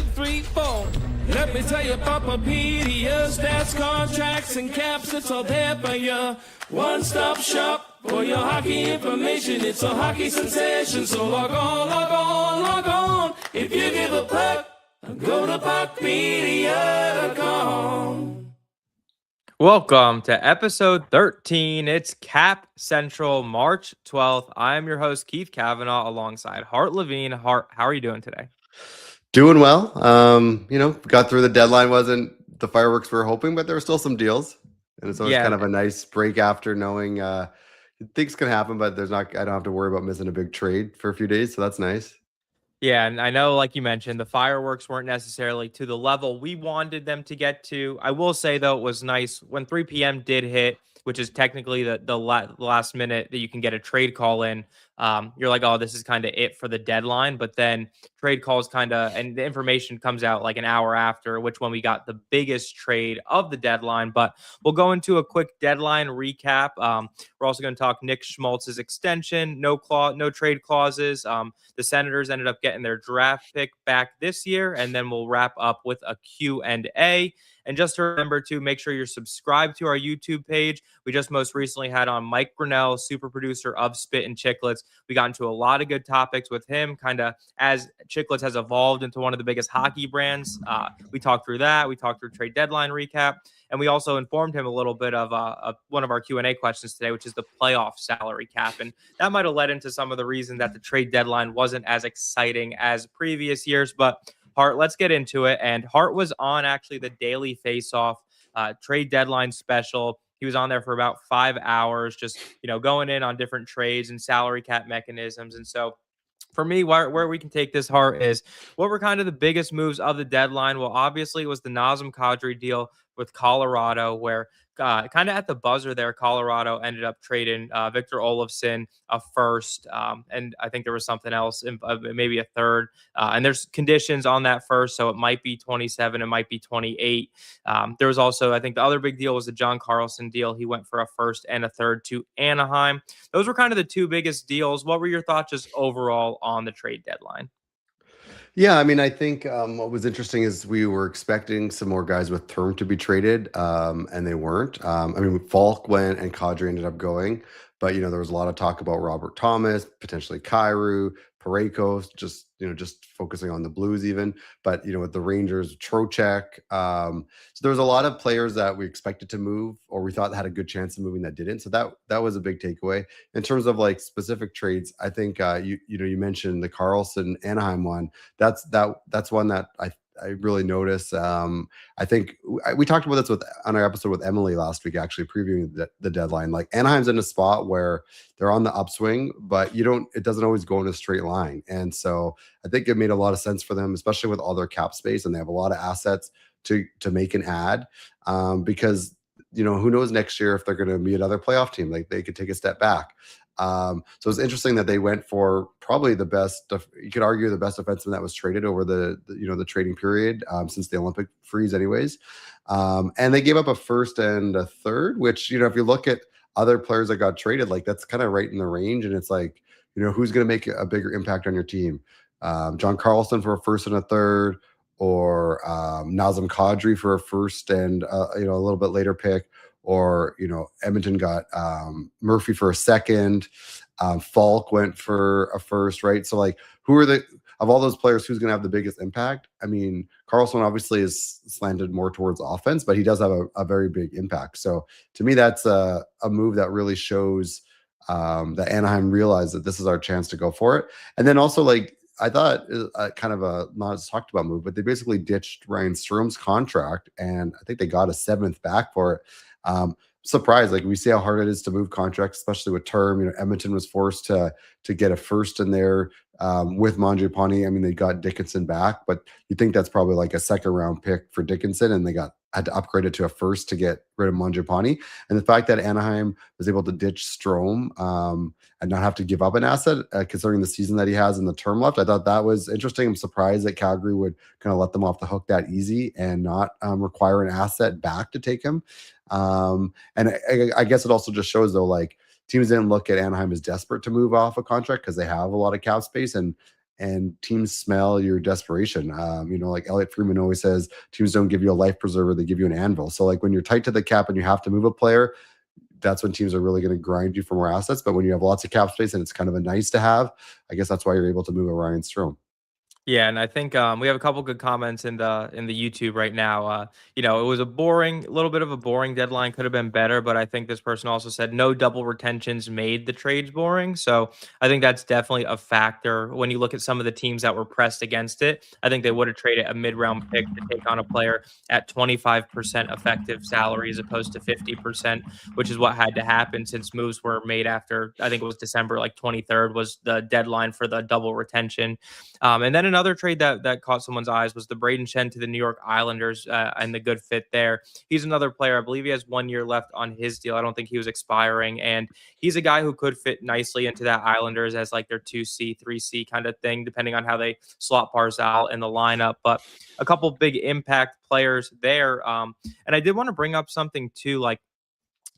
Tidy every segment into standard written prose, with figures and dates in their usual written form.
3, 4. Let me tell you, PuckPedia stats, contracts, and caps. It's all there for you. One-stop shop for your hockey information. It's a hockey sensation. So log on, log on, log on. If you give a puck, go to PuckPedia.com. Welcome to episode 13. It's Cap Central, March 12th. I am your host, Keith Kavanaugh, alongside Hart Levine. Hart, how are you doing today? Doing well. Got through the deadline. Wasn't the fireworks we were hoping, but there were still some deals. And it's always kind of a nice break after knowing things can happen, but I don't have to worry about missing a big trade for a few days. So that's nice. Yeah, and I know, like you mentioned, the fireworks weren't necessarily to the level we wanted them to get to. I will say, though, it was nice when 3 p.m. did hit, which is technically the last minute that you can get a trade call in. You're like, oh, this is kind of it for the deadline. But then trade calls and the information comes out like an hour after, which when we got the biggest trade of the deadline. But we'll go into a quick deadline recap. We're also going to talk Nick Schmaltz's extension, no trade clauses. The Senators ended up getting their draft pick back this year, and then we'll wrap up with a Q&A. And just to remember to make sure you're subscribed to our YouTube page. We just most recently had on Mike Grinnell, super producer of Spit and Chicklets. We got into a lot of good topics with him, kind of as Chicklets has evolved into one of the biggest hockey brands. We talked through that. We talked through trade deadline recap. And we also informed him a little bit of one of our Q&A questions today, which is the playoff salary cap. And that might have led into some of the reason that the trade deadline wasn't as exciting as previous years. But Hart, let's get into it. And Hart was on actually the Daily Face-Off trade deadline special. He was on there for about 5 hours, just going in on different trades and salary cap mechanisms. And so for me, where we can take this, Hart, is what were kind of the biggest moves of the deadline? Well, obviously, it was the Nazem Kadri deal with Colorado, where kind of at the buzzer there, Colorado ended up trading Victor Olofsson a first, and I think there was something else, maybe a third. And there's conditions on that first, so it might be 27, it might be 28. There was also, I think the other big deal was the John Carlson deal. He went for a first and a third to Anaheim. Those were kind of the two biggest deals. What were your thoughts just overall on the trade deadline? Yeah, I mean, I think what was interesting is we were expecting some more guys with term to be traded, and they weren't. Falk went and Kadri ended up going, but there was a lot of talk about Robert Thomas, potentially Kyrou, Parayko, just focusing on the Blues even. But with the Rangers, Trocheck. So there was a lot of players that we expected to move, or we thought had a good chance of moving that didn't. So that was a big takeaway. In terms of like specific trades, I think you mentioned the Carlson Anaheim one. That's one that I really notice. I think we talked about this on our episode with Emily last week, actually previewing the deadline. Like Anaheim's in a spot where they're on the upswing, but it doesn't always go in a straight line. And so I think it made a lot of sense for them, especially with all their cap space, and they have a lot of assets to make an ad, because who knows next year if they're going to be another playoff team, like they could take a step back. So it's interesting that they went for probably the best, you could argue the best defenseman that was traded over the trading period since the Olympic freeze anyways. And they gave up a first and a third, which, if you look at other players that got traded, like that's kind of right in the range. And it's like, who's going to make a bigger impact on your team? John Carlson for a first and a third, or Nazem Kadri for a first and a little bit later pick. Or, Edmonton got Murphy for a second. Falk went for a first, right? So, like, of all those players, who's going to have the biggest impact? I mean, Carlson obviously is slanted more towards offense, but he does have a very big impact. So, to me, that's a move that really shows that Anaheim realized that this is our chance to go for it. And then also, like, I thought kind of a not as talked about move, but they basically ditched Ryan Strom's contract, and I think they got a 7th back for it. Surprised, like we see how hard it is to move contracts, especially with term. Edmonton was forced to get a first in there with Mangiapane. I mean, they got Dickinson back, but you think that's probably like a 2nd round pick for Dickinson, and they had to upgrade it to a first to get rid of Mangiapane. And the fact that Anaheim was able to ditch Strome and not have to give up an asset, considering the season that he has and the term left, I thought that was interesting. I'm surprised that Calgary would kind of let them off the hook that easy and not require an asset back to take him. And I guess it also just shows, though, like teams didn't look at Anaheim as desperate to move off a contract because they have a lot of cap space, and and teams smell your desperation. Like Elliot Friedman always says, teams don't give you a life preserver, they give you an anvil. So like when you're tight to the cap and you have to move a player, that's when teams are really going to grind you for more assets. But when you have lots of cap space and it's kind of a nice to have, I guess that's why you're able to move a Ryan Strome. Yeah, and I think we have a couple good comments in the YouTube right now. It was a little bit of a boring deadline. Could have been better, but I think this person also said no double retentions made the trades boring. So I think that's definitely a factor when you look at some of the teams that were pressed against it. I think they would have traded a mid-round pick to take on a player at 25% effective salary as opposed to 50%, which is what had to happen since moves were made after, I think it was December 23rd was the deadline for the double retention. And then another trade that caught someone's eyes was the Braden Shen to the New York Islanders and the good fit there. He's another player. I believe he has 1 year left on his deal. I don't think he was expiring. And he's a guy who could fit nicely into that Islanders as like their 2C, 3C kind of thing, depending on how they slot Barzal in the lineup. But a couple big impact players there. And I did want to bring up something too, like,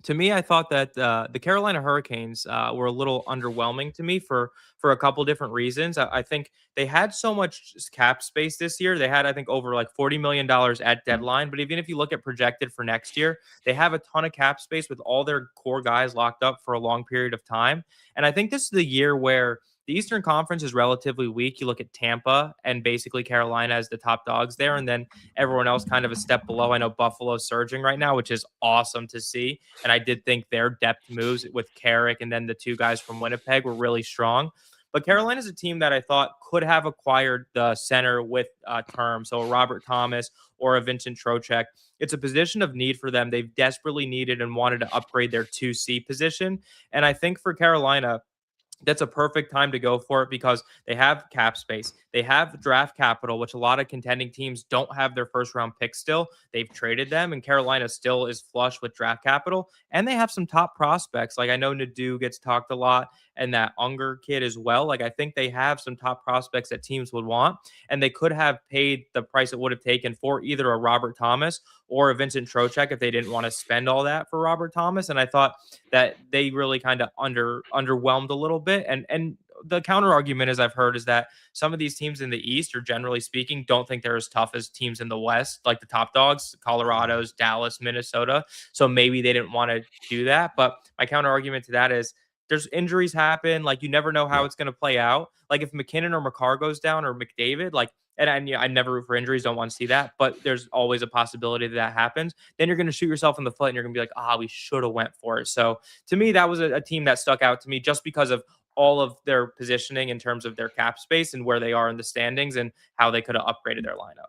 to me, I thought that the Carolina Hurricanes were a little underwhelming to me for a couple different reasons. I think they had so much cap space this year. They had, I think, over like $40 million at deadline. But even if you look at projected for next year, they have a ton of cap space with all their core guys locked up for a long period of time. And I think this is the year where the Eastern Conference is relatively weak. You look at Tampa and basically Carolina as the top dogs there, and then everyone else kind of a step below. I know Buffalo's surging right now, which is awesome to see. And I did think their depth moves with Carrick and then the two guys from Winnipeg were really strong. But Carolina is a team that I thought could have acquired the center with term. So a Robert Thomas or a Vincent Trocheck. It's a position of need for them. They've desperately needed and wanted to upgrade their 2C position. And I think for Carolina, that's a perfect time to go for it because they have cap space. They have draft capital, which a lot of contending teams don't have their first round pick still. They've traded them, and Carolina still is flush with draft capital. And they have some top prospects. Like I know Nadeau gets talked a lot, and that Unger kid as well. Like I think they have some top prospects that teams would want, and they could have paid the price it would have taken for either a Robert Thomas or a Vincent Trocheck if they didn't want to spend all that for Robert Thomas. And I thought that they really kind of underwhelmed a little bit. And the counter argument, as I've heard, is that some of these teams in the East, or generally speaking, don't think they're as tough as teams in the West, like the top dogs, Colorado's, Dallas, Minnesota. So maybe they didn't want to do that. But my counter argument to that is there's injuries happen. Like you never know how it's going to play out. Like if McKinnon or McCarr goes down or McDavid, like, and I never root for injuries, don't want to see that, but there's always a possibility that happens. Then you're going to shoot yourself in the foot and you're going to be like, we should have went for it. So to me, that was a team that stuck out to me just because of all of their positioning in terms of their cap space and where they are in the standings and how they could have upgraded their lineup.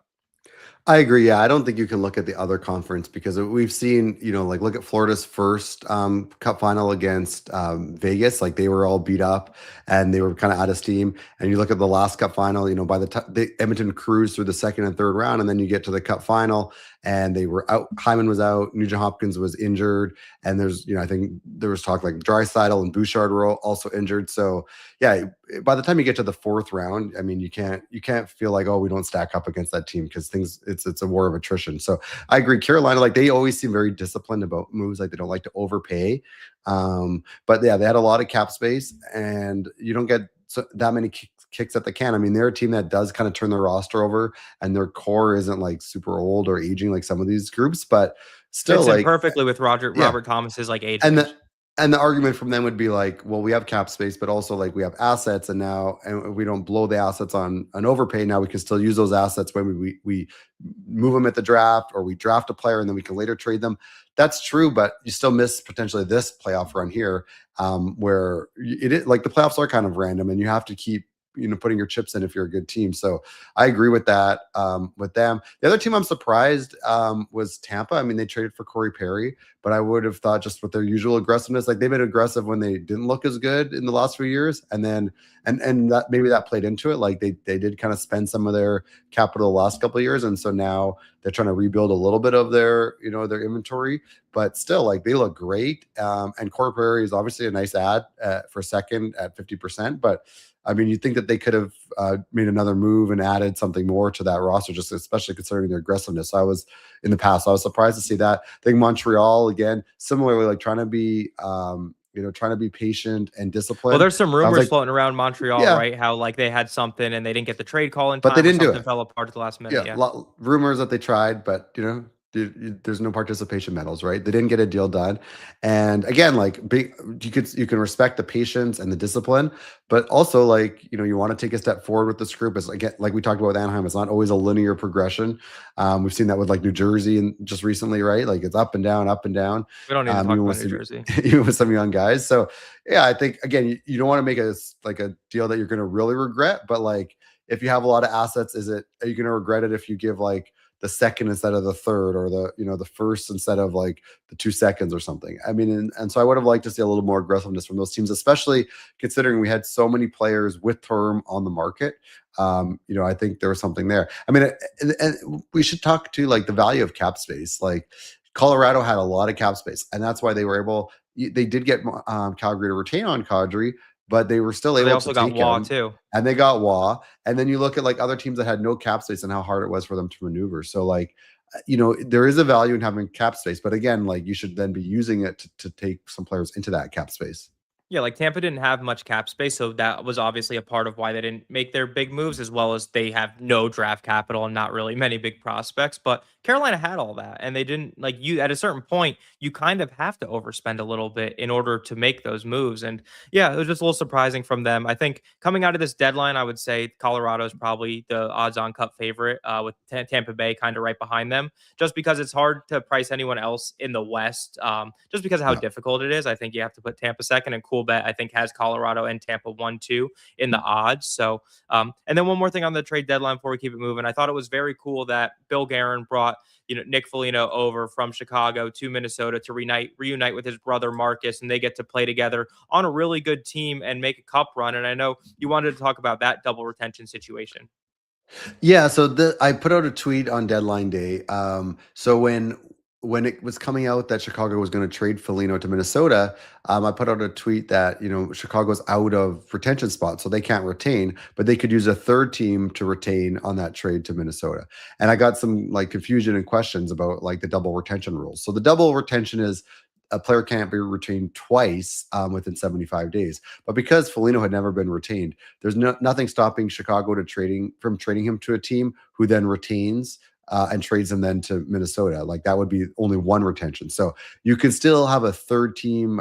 I agree. Yeah, I don't think you can look at the other conference because we've seen, look at Florida's first cup final against Vegas. Like they were all beat up and they were kind of out of steam. And you look at the last cup final, by the time Edmonton cruised through the second and third round, and then you get to the cup final and they were out. Hyman was out. Nugent Hopkins was injured. And there's, I think there was talk like Draisaitl and Bouchard were also injured. So yeah, by the time you get to the fourth round, I mean, you can't feel like, we don't stack up against that team because it's a war of attrition. So I agree. Carolina, like they always seem very disciplined about moves. Like they don't like to overpay. But yeah, they had a lot of cap space and you don't get that many kicks at the can. I mean, they're a team that does kind of turn their roster over and their core isn't like super old or aging like some of these groups, but still like perfectly with Robert Thomas's like age. And the argument from them would be like, well, we have cap space, but also like we have assets, and we don't blow the assets on an overpay. Now we can still use those assets when we move them at the draft, or we draft a player and then we can later trade them. That's true, but you still miss potentially this playoff run here, where it is like the playoffs are kind of random, and you have to keep putting your chips in if you're a good team. So I agree with that with them. The other team I'm surprised was Tampa. I mean, they traded for Corey Perry, but I would have thought just with their usual aggressiveness, like they've been aggressive when they didn't look as good in the last few years. And then, and that maybe that played into it. Like they did kind of spend some of their capital the last couple of years. And so now they're trying to rebuild a little bit of their, their inventory, but still like they look great. And Corey Perry is obviously a nice ad for second at 50%, but I mean, you think that they could have made another move and added something more to that roster, just especially considering their aggressiveness. I was surprised to see that. I think Montreal, again, similarly, like trying to be trying to be patient and disciplined. Well, there's some rumors like, floating around Montreal, right? How like they had something and they didn't get the trade call in time, but they didn't do something it. fell apart at the last minute. Rumors that they tried, but there's no participation medals, right? They didn't get a deal done. And again, like you can respect the patience and the discipline, but also like, you want to take a step forward with this group. It's again, like we talked about with Anaheim, it's not always a linear progression. We've seen that with like New Jersey and just recently, right? Like it's up and down, up and down. We don't need to talk about New Jersey. Even with some young guys. So yeah, I think again, you don't want to make a deal that you're going to really regret, but like if you have a lot of assets, are you going to regret it if you give like the second instead of the third, or the first instead of like the 2 seconds or something? I mean, and so I would have liked to see a little more aggressiveness from those teams, especially considering we had so many players with term on the market. I think there was something there. I mean, and we should talk to like the value of cap space. Like Colorado had a lot of cap space, and that's why they were able. They did get Calgary to retain on Kadri, but they were still able they also to take got Waugh him, too. And they got Waugh. And then you look at like other teams that had no cap space and how hard it was for them to maneuver. So like, there is a value in having cap space, but again, like you should then be using it to take some players into that cap space. Yeah, like Tampa didn't have much cap space, so that was obviously a part of why they didn't make their big moves, as well as they have no draft capital and not really many big prospects. But Carolina had all that, and they didn't. Like, you at a certain point, you kind of have to overspend a little bit in order to make those moves. And yeah, it was just a little surprising from them. I think coming out of this deadline, I would say Colorado is probably the odds-on Cup favorite, with Tampa Bay kind of right behind them, just because it's hard to price anyone else in the West, just because of how difficult it is. I think you have to put Tampa second, and Cool Bet I think has Colorado and Tampa 1-2 in the odds. So and then one more thing on the trade deadline before we keep it moving. I thought it was very cool that Bill Guerin brought Nick Foligno over from Chicago to Minnesota to reunite with his brother Marcus, and they get to play together on a really good team and make a cup run. And I know you wanted to talk about that double retention situation. Yeah, so I put out a tweet on deadline day. So when it was coming out that Chicago was going to trade Foligno to Minnesota, I put out a tweet that, Chicago's out of retention spots, so they can't retain, but they could use a third team to retain on that trade to Minnesota. And I got some like confusion and questions about like the double retention rules. So the double retention is a player can't be retained twice within 75 days. But because Foligno had never been retained, there's nothing stopping Chicago from trading him to a team who then retains and trades him then to Minnesota. Like that would be only one retention. So you can still have a third team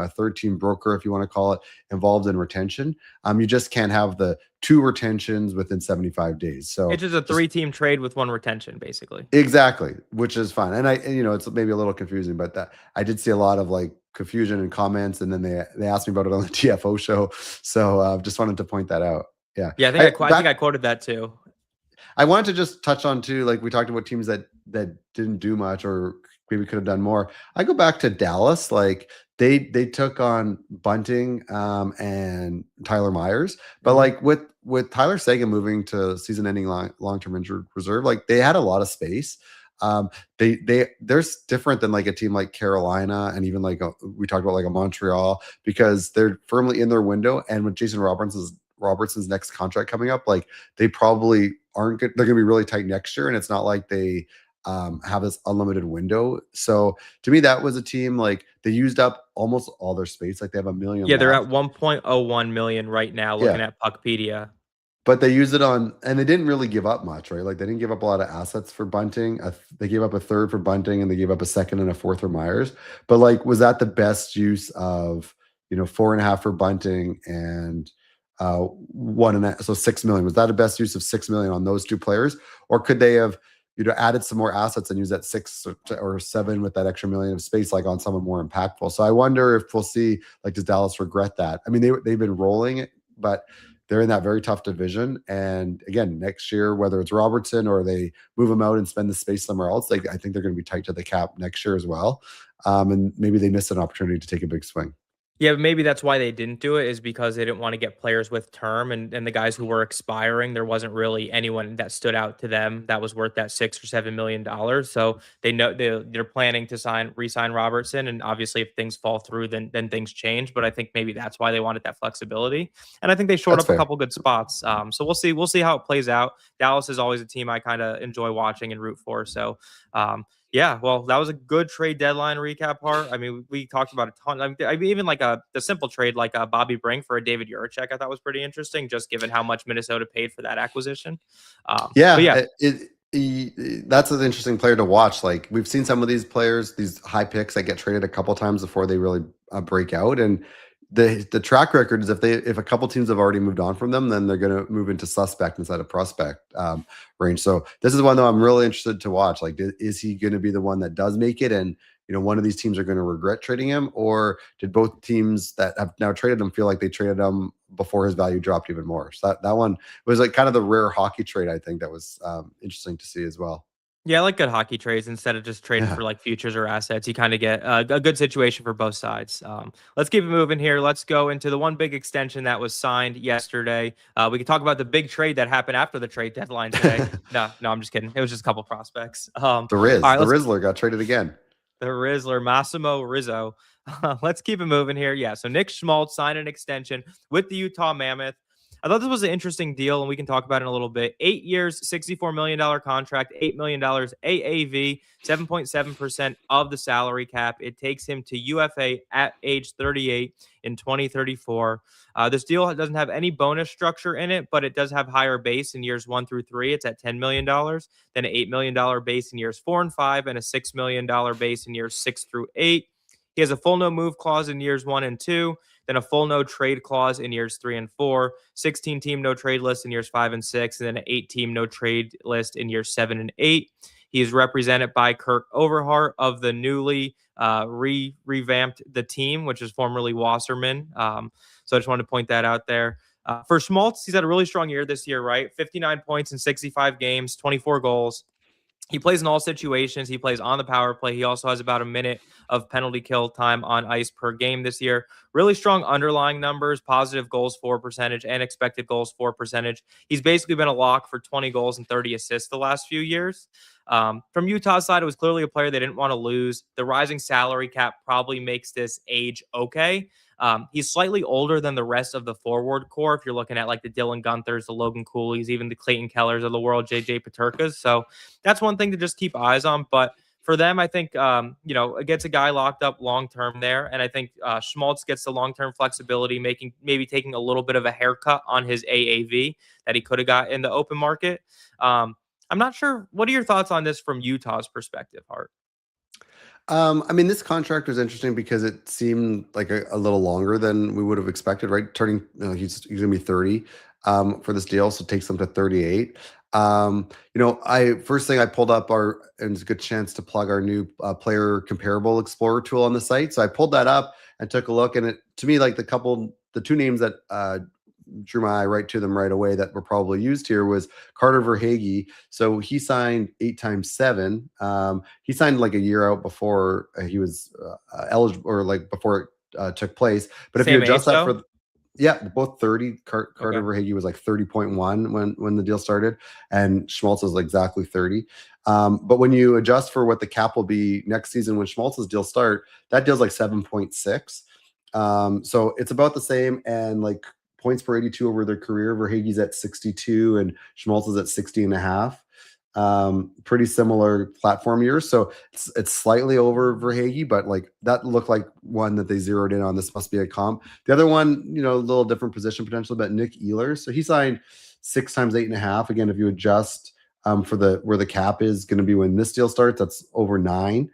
broker, if you want to call it, involved in retention. You just can't have the 2 retentions within 75 days. So it's just a 3-team trade with 1 retention, basically. Exactly, which is fine. And it's maybe a little confusing, but that I did see a lot of like confusion in comments, and then they asked me about it on the TFO show. So just wanted to point that out. Yeah. Yeah, I think I quoted that too. I wanted to just touch on too, like we talked about teams that didn't do much or maybe could have done more. I go back to Dallas, like they took on Bunting and Tyler Myers, but like with Tyler Seguin moving to season-ending long-term injured reserve, like they had a lot of space. They're different than like a team like Carolina, and even like we talked about like a Montreal, because they're firmly in their window. And with Jason Robertson's next contract coming up, like they probably aren't good. They're going to be really tight next year, and it's not like they have this unlimited window. So to me, that was a team like they used up almost all their space. Like they have $1 million. Yeah, they're at 1.01 million right now, looking at Puckpedia. But they used it on, and they didn't really give up much, right? Like they didn't give up a lot of assets for Bunting. They gave up a third for Bunting, and they gave up a second and a fourth for Myers. But like, was that the best use of 4.5 for Bunting and 1.5, so $6 million? Was that the best use of $6 million on those 2 players, or could they have added some more assets and use that 6 or 7 with that extra $1 million of space, like on someone more impactful? So I wonder if we'll see, like, does Dallas regret that? I mean, they've been rolling it, but they're in that very tough division. And again, next year, whether it's Robertson or they move him out and spend the space somewhere else, I think they're going to be tight to the cap next year as well. And maybe they missed an opportunity to take a big swing. Yeah, maybe that's why they didn't do it, is because they didn't want to get players with term, and the guys who were expiring, there wasn't really anyone that stood out to them that was worth that $6 or $7 million. So they know they're planning to re-sign Robertson, and obviously if things fall through, then things change. But I think maybe that's why they wanted that flexibility, and I think they shored up a couple good spots. So we'll see how it plays out. Dallas is always a team I kind of enjoy watching and root for. So Yeah, well, that was a good trade deadline recap part. I mean, we talked about a ton. I mean even like the simple trade like Bobby Brink for a David Juracek, I thought was pretty interesting, just given how much Minnesota paid for that acquisition. But yeah, Yeah, that's an interesting player to watch. Like we've seen some of these players, these high picks that get traded a couple times before they really break out, and the track record is if a couple teams have already moved on from them, then they're going to move into suspect instead of prospect range. So this is one though I'm really interested to watch. Like, is he going to be the one that does make it, and one of these teams are going to regret trading him, or did both teams that have now traded him feel like they traded him before his value dropped even more? So that one was like kind of the rare hockey trade, I think, that was interesting to see as well. yeah, I like good hockey trades instead of just trading Yeah. for like futures or assets. You kind of get a good situation for both sides. Let's keep it moving here. Let's go into the one big extension that was signed yesterday. We can talk about the big trade that happened after the trade deadline today. No, I'm just kidding. It was just a couple prospects. The All right, The Rizzler got traded again. the Rizzler, Massimo Rizzo. Let's keep it moving here. Yeah, so Nick Schmaltz signed an extension with the Utah Mammoth. I thought this was an interesting deal, and we can talk about it in a little bit. 8 years, $64 million contract, $8 million AAV, 7.7% of the salary cap. It takes him to UFA at age 38 in 2034. This deal doesn't have any bonus structure in it, but it does have higher base in years 1 through 3. It's at $10 million, then an $8 million base in years 4 and 5, and a $6 million base in years 6 through 8. He has a full no move clause in years 1 and 2, then a full no trade clause in years 3 and 4, 16 team no trade list in years 5 and 6, and then an 8 team no trade list in years 7 and 8. He is represented by Kirk Overhart of the newly revamped the team, which is formerly Wasserman. So I just wanted to point that out there. For Schmaltz, he's had a really strong year this year, right? 59 points in 65 games, 24 goals. He plays in all situations. He plays on the power play. He also has about a minute of penalty kill time on ice per game this year. Really strong underlying numbers, positive goals for percentage and expected goals for percentage. He's basically been a lock for 20 goals and 30 assists the last few years. From Utah's side, it was clearly a player they didn't want to lose. The rising salary cap probably makes this age okay. He's slightly older than the rest of the forward core. If you're looking at like the Dylan Gunthers, the Logan Coolies, even the Clayton Kellers of the world, JJ Peterkas. So that's one thing to just keep eyes on. But for them, I think, it gets a guy locked up long-term there. And I think Schmaltz gets the long-term flexibility, maybe taking a little bit of a haircut on his AAV that he could have got in the open market. I'm not sure. What are your thoughts on this from Utah's perspective, Hart? I mean, this contract was interesting because it seemed like a little longer than we would have expected, right? Turning, he's going to be 30 for this deal, so it takes him to 38. First thing I pulled up and it's a good chance to plug our new player comparable explorer tool on the site. So I pulled that up and took a look, and it, to me, like the two names that drew my eye right to them right away that were probably used here was Carter Verhaeghe. So he signed 8x7. He signed like a year out before he was eligible, or like before it took place. But if you adjust that for both 30. Carter Verhaeghe was like 30.1 when the deal started, and Schmaltz was exactly 30. But when you adjust for what the cap will be next season when Schmaltz's deal start, that deal's like 7.6. So it's about the same, and like points per 82 over their career. Verhaeghe's at 62 and Schmaltz is at 60.5. Pretty similar platform years. So it's slightly over Verhaeghe, but like that looked like one that they zeroed in on. This must be a comp. The other one, a little different position potentially, but Nick Ehlers. So he signed 6x8.5. Again, if you adjust for where the cap is going to be when this deal starts, that's over 9.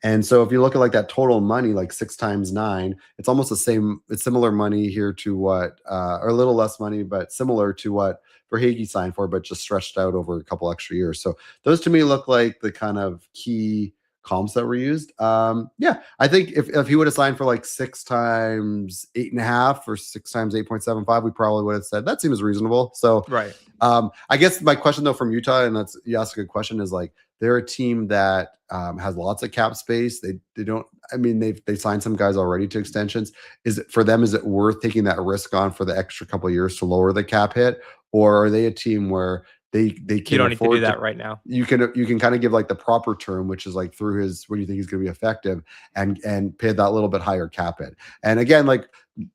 And so if you look at like that total money, like 6x9, it's almost the same. It's similar money here to what, or a little less money, but similar to what Verhaeghe signed for, but just stretched out over a couple extra years. So those to me look like the kind of key comps that were used. I think if he would have signed for like 6x8.5 or 6x8.75, we probably would have said that seems reasonable. So Right. I guess my question though from Utah, and you asked a good question, is like they're a team that has lots of cap space. They don't. I mean, they signed some guys already to extensions. Is it worth taking that risk on for the extra couple of years to lower the cap hit, or are they a team where they can you don't need to do that right now? You can kind of give like the proper term, which is like through his when you think he's going to be effective, and pay that little bit higher cap hit. And again, like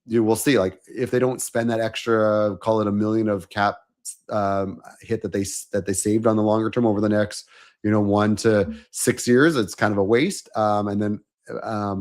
you will see, like if they don't spend that extra, call it $1 million of cap hit that they saved on the longer term over the next 1 to 6 years, it's kind of a waste. And then,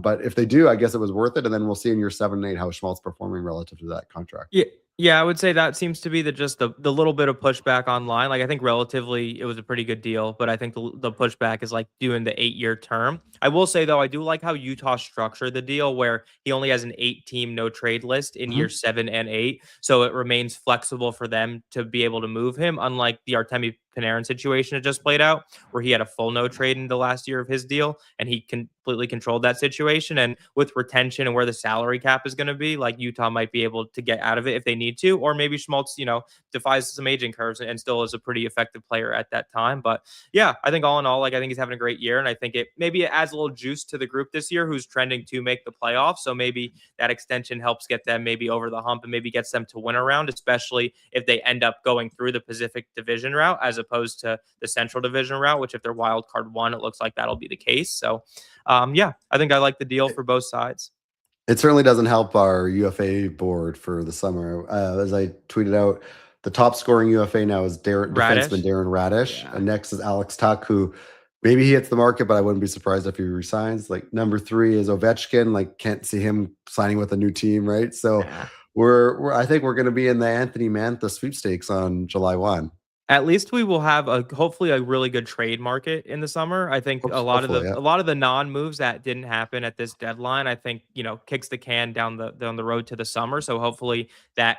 but if they do, I guess it was worth it. And then we'll see in year 7 and 8 how Schmaltz performing relative to that contract. Yeah, I would say that seems to be the little bit of pushback online. Like I think relatively it was a pretty good deal, but I think the pushback is like doing the 8-year term. I will say though, I do like how Utah structured the deal where he only has an 8-team no trade list in year 7 and 8, so it remains flexible for them to be able to move him. Unlike the Artemi Panarin situation that just played out, where he had a full no trade in the last year of his deal, and he completely controlled that situation. And with retention and where the salary cap is going to be, like Utah might be able to get out of it if they need to, or maybe Schmaltz, defies some aging curves and still is a pretty effective player at that time. But yeah, I think all in all, like I think he's having a great year, and I think it adds a little juice to the group this year, who's trending to make the playoffs. So maybe that extension helps get them maybe over the hump and maybe gets them to win a round, especially if they end up going through the Pacific Division route as opposed to the Central Division route, which if they're wild card 1, it looks like that'll be the case. So yeah, I think I like the deal for both sides. It certainly doesn't help our UFA board for the summer. As I tweeted out, the top scoring UFA now is defenseman Darren Radish. Yeah. And next is Alex Tuck, who maybe he hits the market, but I wouldn't be surprised if he resigns. Like number 3 is Ovechkin. Like can't see him signing with a new team, right? So I think we're going to be in the Anthony Mantha sweepstakes on July 1. At least we will have hopefully a really good trade market in the summer. I think a lot of the non-moves that didn't happen at this deadline, I think, kicks the can down the road to the summer. So hopefully that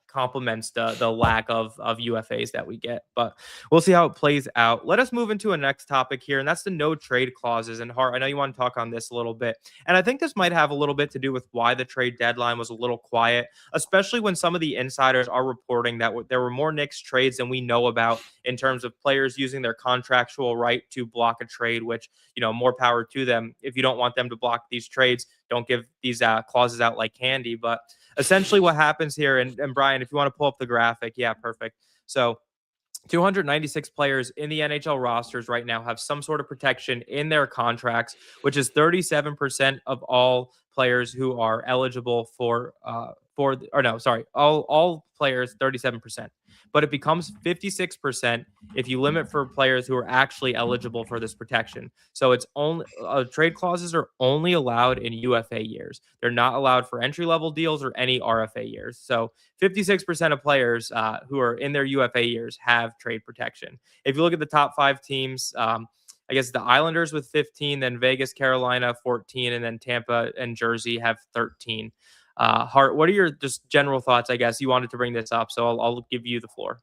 complements the lack of UFAs that we get. But we'll see how it plays out. Let us move into a next topic here, and that's the no trade clauses. And Hart, I know you want to talk on this a little bit, and I think this might have a little bit to do with why the trade deadline was a little quiet, especially when some of the insiders are reporting that there were more Knicks trades than we know about in terms of players using their contractual right to block a trade, which, more power to them. If you don't want them to block these trades, don't give these clauses out like candy. But essentially what happens here, and Brian, if you want to pull up the graphic, yeah, perfect. So 296 players in the NHL rosters right now have some sort of protection in their contracts, which is 37% of all players who are eligible all players, 37%. But it becomes 56% if you limit for players who are actually eligible for this protection. So it's only trade clauses are only allowed in UFA years. They're not allowed for entry-level deals or any RFA years. So 56% of players who are in their UFA years have trade protection. If you look at the top 5 teams, I guess the Islanders with 15, then Vegas, Carolina 14, and then Tampa and Jersey have 13. Hart, what are your just general thoughts? I guess you wanted to bring this up, so I'll give you the floor.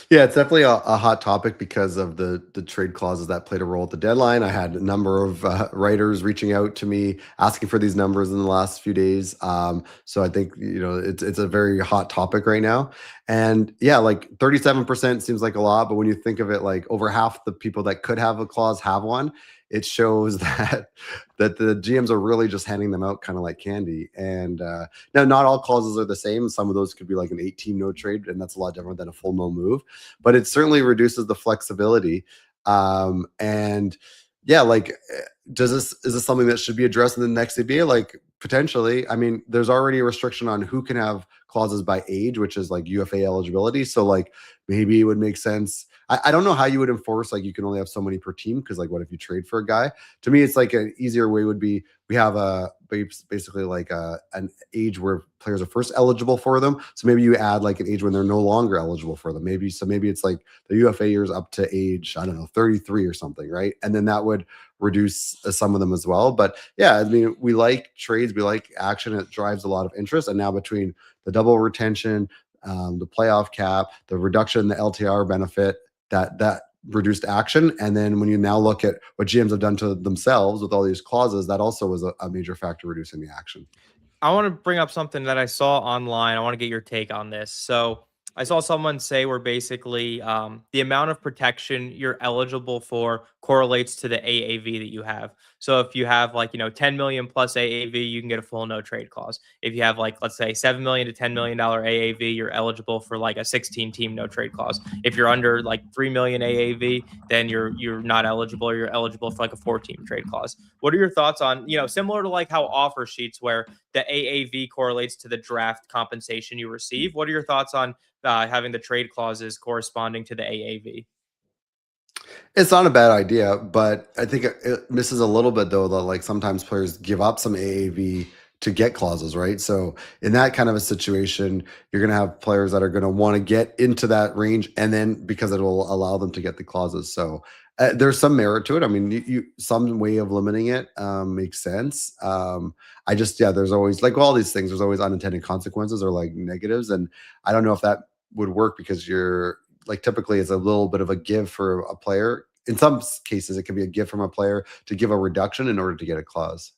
Yeah, it's definitely a hot topic because of the trade clauses that played a role at the deadline. I had a number of writers reaching out to me asking for these numbers in the last few days. So I think it's a very hot topic right now. And yeah, like 37% seems like a lot, but when you think of it, like over half the people that could have a clause have one. It shows that the GMs are really just handing them out kind of like candy. And now not all clauses are the same. Some of those could be like an 8-team no trade, and that's a lot different than a full no move. But it certainly reduces the flexibility. And yeah, like is this something that should be addressed in the next CBA? Like potentially. I mean, there's already a restriction on who can have clauses by age, which is like UFA eligibility. So like maybe it would make sense. I don't know how you would enforce like you can only have so many per team, because like what if you trade for a guy? To me, it's like an easier way would be we have basically like an age where players are first eligible for them. So maybe you add like an age when they're no longer eligible for them. Maybe it's like the UFA years up to age, I don't know, 33 or something, right? And then that would reduce some of them as well. But yeah, I mean, we like trades, we like action. It drives a lot of interest. And now between the double retention, the playoff cap, the reduction in the LTR benefit, that reduced action. And then when you now look at what GMs have done to themselves with all these clauses, that also was a major factor reducing the action. I want to bring up something that I saw online. I want to get your take on this. So I saw someone say where basically the amount of protection you're eligible for correlates to the AAV that you have. So if you have 10 million plus AAV, you can get a full no trade clause. If you have let's say $7 million to $10 million AAV, you're eligible for like a 16-team no trade clause. If you're under like 3 million AAV, then you're not eligible, or you're eligible for like a 4-team trade clause. What are your thoughts on, similar to like how offer sheets where the AAV correlates to the draft compensation you receive? What are your thoughts on having the trade clauses corresponding to the AAV? It's not a bad idea, but I think it misses a little bit though that like sometimes players give up some AAV to get clauses, right? So in that kind of a situation, you're going to have players that are going to want to get into that range, and then because it will allow them to get the clauses. So there's some merit to it. I mean, some way of limiting it makes sense. I just there's always like all these things. There's always unintended consequences or like negatives, and I don't know if that would work because you're like typically it's a little bit of a give for a player. In some cases, it can be a give from a player to give a reduction in order to get a clause.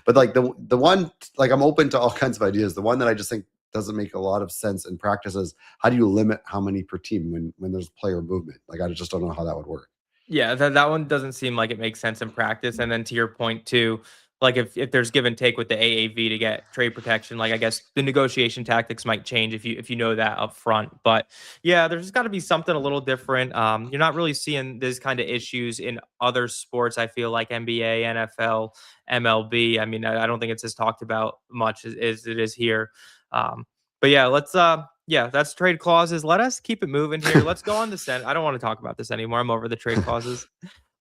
But like the one, like I'm open to all kinds of ideas. The one that I just think doesn't make a lot of sense in practice is how do you limit how many per team when there's player movement? Like I just don't know how that would work. Yeah, that one doesn't seem like it makes sense in practice. And then to your point too, like if there's give and take with the AAV to get trade protection, like I guess the negotiation tactics might change if you know that up front. But yeah, there's got to be something a little different. You're not really seeing this kind of issues in other sports. I feel like NBA, NFL, MLB. I mean, I don't think it's as talked about much as it is here. But yeah, let's yeah, that's trade clauses. Let us keep it moving here. Let's go on the I don't want to talk about this anymore. I'm over the trade clauses.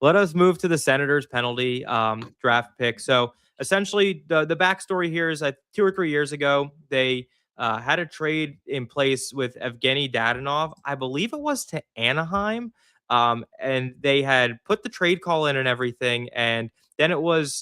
Let us move to the Senators penalty draft pick. So essentially, the backstory here is that 2 or 3 years ago, they had a trade in place with Evgenii Dadonov. I believe it was to Anaheim. And they had put the trade call in and everything. And then it was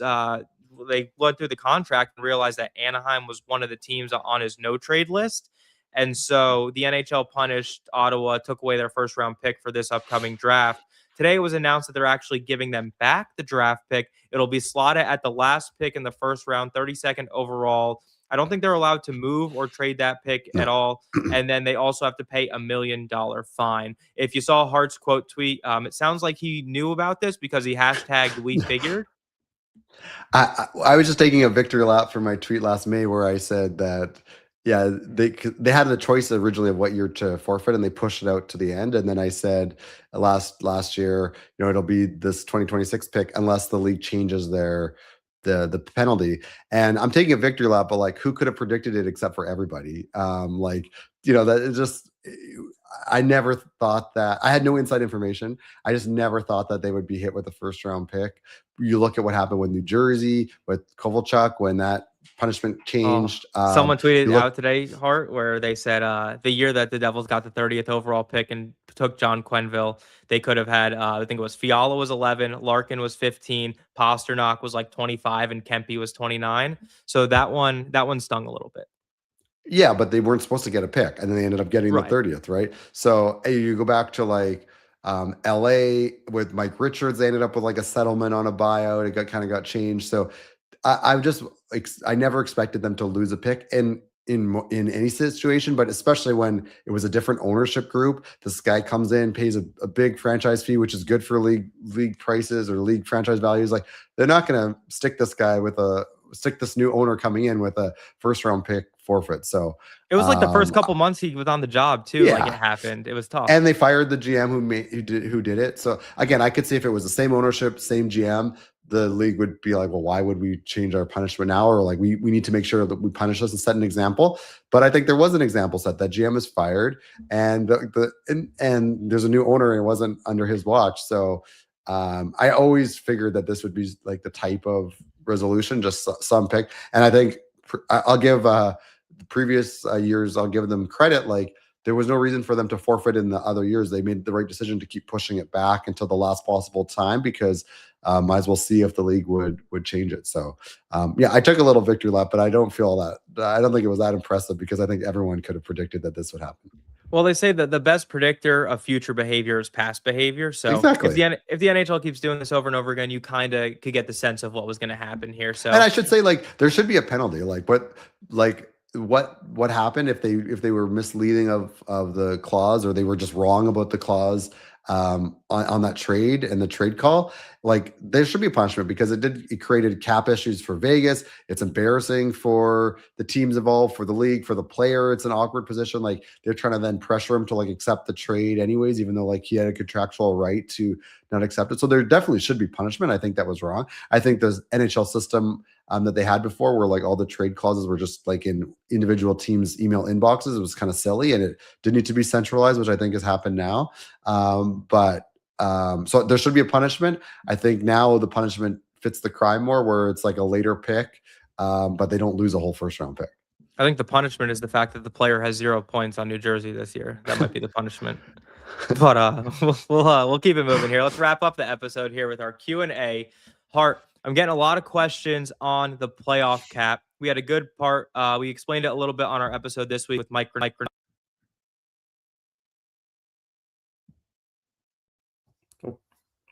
they went through the contract and realized that Anaheim was one of the teams on his no trade list. And so the NHL punished Ottawa, took away their first round pick for this upcoming draft. Today it was announced that they're actually giving them back the draft pick. It'll be slotted at the last pick in the first round, 32nd overall. I don't think they're allowed to move or trade that pick at all. And then they also have to pay $1 million fine. If you saw Hart's quote tweet, it sounds like he knew about this because he hashtagged we figured. I was just taking a victory lap for my tweet last May where I said that, yeah, they had the choice originally of what year to forfeit, and they pushed it out to the end. And then I said last year, it'll be this 2026 pick unless the league changes the penalty. And I'm taking a victory lap, but like who could have predicted it except for everybody? That is just. I never thought that. I had no inside information. I just never thought that they would be hit with the first round pick. You look at what happened with New Jersey, with Kovalchuk, when that punishment changed. Someone tweeted out today, Hart, where they said the year that the Devils got the 30th overall pick and took John Quenneville, they could have had, I think it was Fiala was 11, Larkin was 15, Pasternak was like 25, and Kempe was 29. So that one stung a little bit. Yeah, but they weren't supposed to get a pick, and then they ended up getting the 30th, right? So you go back to like LA with Mike Richards, they ended up with like a settlement on a buyout. It got changed. So I never expected them to lose a pick in any situation, but especially when it was a different ownership group. This guy comes in, pays a big franchise fee, which is good for league prices or league franchise values. Like they're not going to stick this new owner coming in with a first round pick forfeit. So it was like the first couple months he was on the job too. Yeah. Like it happened. It was tough. And they fired the GM who did it. So again, I could see if it was the same ownership, same GM, the league would be like, well, why would we change our punishment now? Or like we need to make sure that we punish us and set an example. But I think there was an example set. That GM is fired, and and there's a new owner, and it wasn't under his watch. So I always figured that this would be like the type of resolution, just some pick. And I think I'll give the previous years, I'll give them credit. Like there was no reason for them to forfeit in the other years. They made the right decision to keep pushing it back until the last possible time because might as well see if the league would change it. So I took a little victory lap, but I don't feel that. I don't think it was that impressive because I think everyone could have predicted that this would happen. Well, they say that the best predictor of future behavior is past behavior. So exactly. if the NHL keeps doing this over and over again, you kind of could get the sense of what was going to happen here. So, and I should say, like, there should be a penalty. What happened if they were misleading of the clause, or they were just wrong about the clause on that trade and the trade call? Like there should be a punishment because it created cap issues for Vegas. It's embarrassing for the teams involved, for the league, for the player. It's an awkward position. Like they're trying to then pressure him to like accept the trade anyways, even though like he had a contractual right to not accept it. So there definitely should be punishment. I think that was wrong. I think the NHL system that they had before, where like all the trade clauses were just like in individual teams' email inboxes, it was kind of silly, and it didn't need to be centralized, which I think has happened now. But So there should be a punishment. I think now the punishment fits the crime more, where it's like a later pick, but they don't lose a whole first round pick. I think the punishment is the fact that the player has 0 points on New Jersey this year. That might be the punishment. But we'll keep it moving here. Let's wrap up the episode here with our Q&A. Hart, I'm getting a lot of questions on the playoff cap. We had a good part. We explained it a little bit on our episode this week with Mike.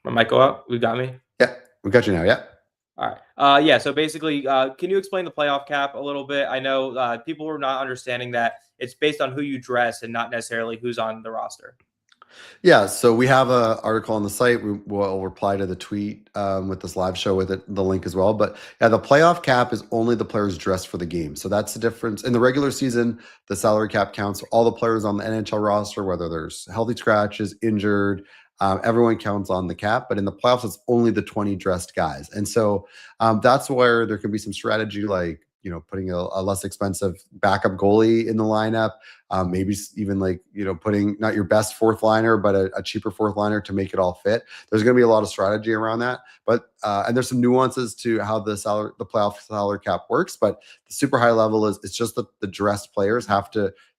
My mic go out? We got me? Yeah, we got you now. Yeah. All right. Yeah. So basically, can you explain the playoff cap a little bit? I know people were not understanding that it's based on who you dress and not necessarily who's on the roster. Yeah, so we have an article on the site. We will reply to the tweet with this live show with the link as well. But yeah, the playoff cap is only the players dressed for the game. So that's the difference. In the regular season, the salary cap counts for all the players on the NHL roster, whether there's healthy scratches, injured, everyone counts on the cap. But in the playoffs, it's only the 20 dressed guys. And so that's where there can be some strategy, like, you know, putting a less expensive backup goalie in the lineup, maybe even like, you know, putting not your best fourth liner, but a cheaper fourth liner to make it all fit. There's going to be a lot of strategy around that, but and there's some nuances to how the playoff salary cap works. But the super high level is it's just that the dressed players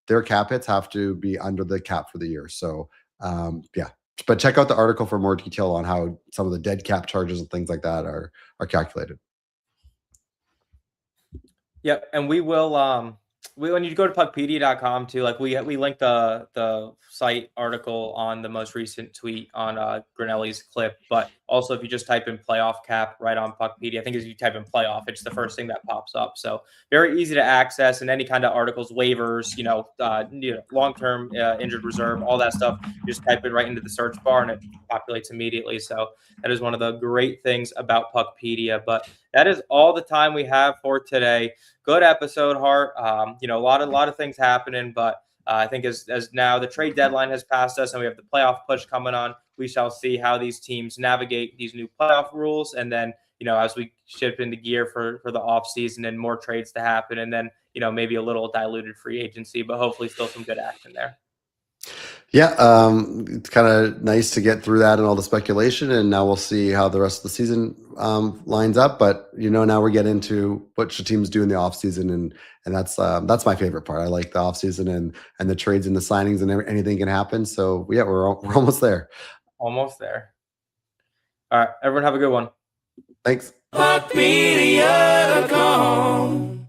their cap hits have to be under the cap for the year. So yeah. But check out the article for more detail on how some of the dead cap charges and things like that are calculated. Yep, and we will when you go to puckpedia.com too, like we linked the site article on the most recent tweet on Grinelli's clip, but also if you just type in playoff cap right on Puckpedia, I think as you type in playoff, it's the first thing that pops up. So very easy to access, and any kind of articles, waivers, long-term injured reserve, all that stuff, you just type it right into the search bar and it populates immediately. So that is one of the great things about Puckpedia. But that is all the time we have for today. Good episode, Hart. A lot of things happening, but I think as now the trade deadline has passed us and we have the playoff push coming on, we shall see how these teams navigate these new playoff rules. And then, as we shift into gear for the off season and more trades to happen, and then, maybe a little diluted free agency, but hopefully still some good action there. Yeah, it's kind of nice to get through that and all the speculation, and now we'll see how the rest of the season lines up. But now we get into what should teams do in the offseason, and that's my favorite part. I like the offseason and the trades and the signings, and anything can happen. So yeah, we're almost there. Almost there. All right, everyone have a good one. Thanks. PuckPedia.com